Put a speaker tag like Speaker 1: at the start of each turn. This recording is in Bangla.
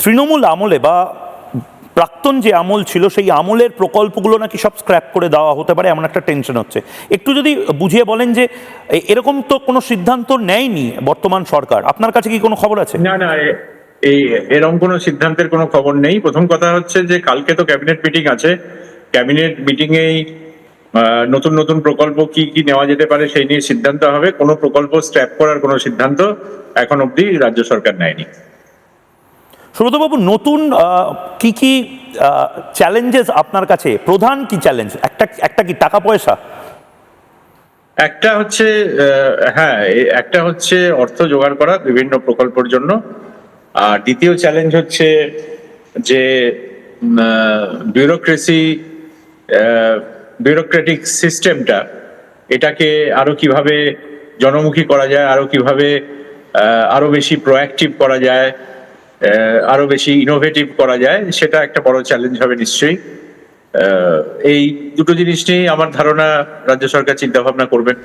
Speaker 1: তৃণমূল আমলে বা প্রাক্তন যে আমল ছিল সেই আমলের প্রকল্পগুলো নাকি সব স্ক্র্যাপ করে দেওয়া হতে পারে, এমন একটা টেনশন হচ্ছে। একটু যদি বুঝিয়ে বলেন যে এরকম তো কোনো সিদ্ধান্ত নেয়নি বর্তমান সরকার, আপনার কাছে কি কোনো খবর আছে?
Speaker 2: না না, এরকম কোনো সিদ্ধান্তের কোনো খবর নেই। প্রথম কথা হচ্ছে যে কালকে তো ক্যাবিনেট মিটিং আছে, ক্যাবিনেট মিটিং এই নতুন নতুন প্রকল্প কি কি নেওয়া যেতে পারে সেই নিয়ে সিদ্ধান্ত হবে। কোনো প্রকল্প স্ক্র্যাপ করার কোনো সিদ্ধান্ত এখন অবধি রাজ্য সরকার নেয়নি।
Speaker 1: সুব্রতবাবু, নতুন কি কি চ্যালেঞ্জেস আপনার কাছে, প্রধান কি চ্যালেঞ্জ? একটা কি টাকা পয়সা?
Speaker 2: একটা হচ্ছে হ্যাঁ, একটা হচ্ছে অর্থ জোগাড় করা বিভিন্ন প্রকল্পের জন্য। আর দ্বিতীয় চ্যালেঞ্জ হচ্ছে যে বিউরোক্রেসি, বিউরোক্রেটিক সিস্টেমটা, এটাকে আরো কিভাবে জনমুখী করা যায়, আরো কিভাবে আরো বেশি প্রোঅ্যাক্টিভ করা যায়, আরো বেশি ইনোভেটিভ করা যায়, সেটা একটা বড় চ্যালেঞ্জ হবে নিশ্চয়ই। এই দুটো জিনিস নিয়ে আমার ধারণা রাজ্য সরকার চিন্তা ভাবনা করবেন।